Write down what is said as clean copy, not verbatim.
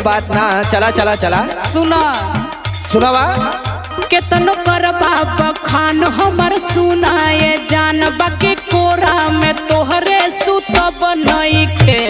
बात ना। चला चला चला सुना सुनावा। केतनो करबा बखान हमर सुनाए जानबा के कोरा में तोहरे सुतब नइखे।